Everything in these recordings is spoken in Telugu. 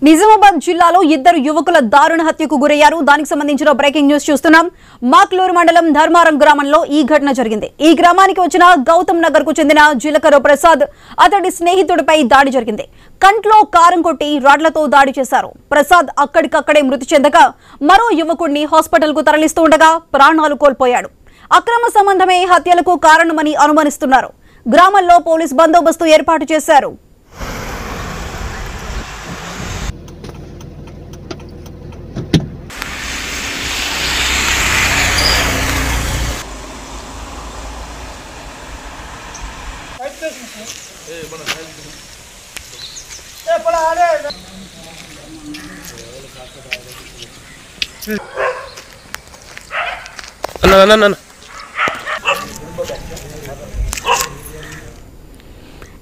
నిజామాబాద్ జిల్లాలో ఇద్దరు యువకుల దారుణ హత్యకు గురయ్యారు. దానికి సంబంధించిన బ్రేకింగ్ న్యూస్ చూస్తున్నాం. మాక్లూరు మండలం ధర్మారం గ్రామంలో ఈ ఘటన జరిగింది. ఈ గ్రామానికి వచ్చిన గౌతమ్ నగర్ కు చెందిన జిలకర ప్రసాద్ అతడి స్నేహితుడిపై దాడి జరిగింది. కంట్లో కారం కొట్టి రాడ్లతో దాడి చేశారు. ప్రసాద్ అక్కడికక్కడే మృతి చెందగా మరో యువకుడిని హాస్పిటల్ కు తరలిస్తూ ఉండగా ప్రాణాలు కోల్పోయాడు. అక్రమ సంబంధమే హత్యలకు కారణమని అనుమానిస్తున్నారు. గ్రామంలో పోలీస్ బందోబస్తు ఏర్పాటు చేశారు.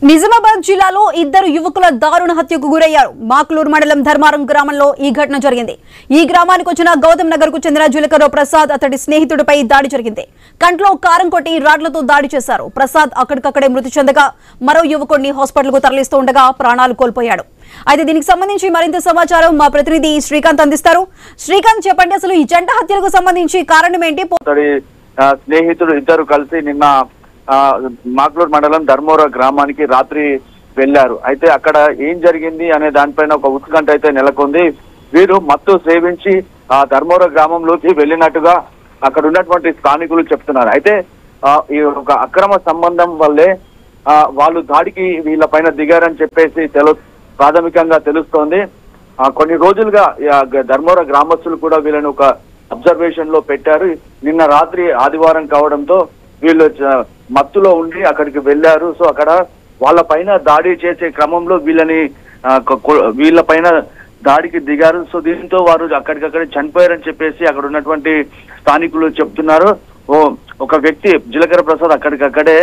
నిజామాబాద్ జిల్లాలో ఇద్దరు యువకుల దారుణ హత్యకు గురయ్యారు. మాక్లూరు మండలం ధర్మారం గ్రామంలో ఈ ఘటన జరిగింది. ఈ గ్రామానికి వచ్చిన గౌతమ్ నగర్ కు చెందిన జిలకర ప్రసాద్ అతడి స్నేహితుడిపై దాడి జరిగింది. కంట్లో కారం కొట్టి రాడ్లతో దాడి చేశారు. ప్రసాద్ అక్కడికక్కడే మృతి చెందగా మరో యువకుడిని హాస్పిటల్ కు తరలిస్తూ ఉండగా ప్రాణాలు కోల్పోయాడు. అయితే దీనికి సంబంధించి మరింత సమాచారం మా ప్రతినిధి శ్రీకాంత్ అందిస్తారు. శ్రీకాంత్, చెప్పండి, అసలు ఈ జంట హత్యలకు సంబంధించి కారణం ఏంటి? స్నేహితుడు ఇద్దరు కలిసి నిన్న మాక్లూరు మండలం ధర్మోరా గ్రామానికి రాత్రి వెళ్లారు. అయితే అక్కడ ఏం జరిగింది అనే దానిపైన ఒక ఉత్కంఠ అయితే నెలకొంది. వీరు మత్తు సేవించి ఆ ధర్మోరా గ్రామంలోకి వెళ్ళినట్టుగా అక్కడ ఉన్నటువంటి స్థానికులు చెప్తున్నారు. అయితే ఈ ఒక అక్రమ సంబంధం వల్లే వాళ్ళు దాడికి వీళ్ళ పైన దిగారని చెప్పేసి ప్రాథమికంగా తెలుస్తోంది. కొన్ని రోజులుగా ధర్మోరా గ్రామస్తులు కూడా వీళ్ళని ఒక అబ్జర్వేషన్ లో పెట్టారు. నిన్న రాత్రి ఆదివారం కావడంతో వీళ్ళు మత్తులో ఉండి అక్కడికి వెళ్లారు. సో అక్కడ వాళ్ళ పైన దాడి చేసే క్రమంలో వీళ్ళ పైన దాడికి దిగారు. సో దీంతో వారు అక్కడికక్కడే చనిపోయారని చెప్పేసి అక్కడ ఉన్నటువంటి స్థానికులు చెప్తున్నారు. ఒక వ్యక్తి జిలకర ప్రసాద్ అక్కడికక్కడే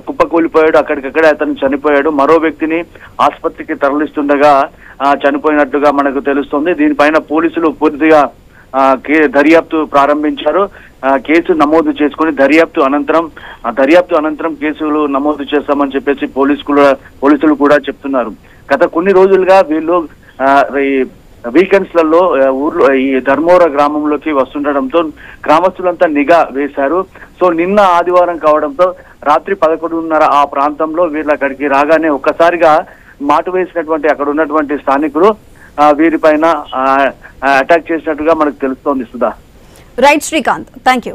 కుప్పకూలిపోయాడు. అక్కడికక్కడే అతను చనిపోయాడు. మరో వ్యక్తిని ఆసుపత్రికి తరలిస్తుండగా చనిపోయినట్టుగా మనకు తెలుస్తుంది. దీనిపైన పోలీసులు పూర్తిగా దర్యాప్తు ప్రారంభించారు. కేసు నమోదు చేసుకుని దర్యాప్తు అనంతరం కేసులు నమోదు చేస్తామని చెప్పేసి పోలీసులు కూడా చెప్తున్నారు. గత కొన్ని రోజులుగా వీళ్ళు వీకెండ్స్ లలో ఊర్లో ఈ ధర్మోరా గ్రామంలోకి వస్తుండటంతో గ్రామస్తులంతా నిఘా వేశారు. సో నిన్న ఆదివారం కావడంతో రాత్రి 11:30 ఆ ప్రాంతంలో వీళ్ళు అక్కడికి రాగానే ఒక్కసారిగా మాటు వేసినటువంటి అక్కడ ఉన్నటువంటి స్థానికులు వీరిపైన అటాక్ చేసినట్టుగా మనకు తెలుస్తోంది. Sudha. Right Srikanth, thank you.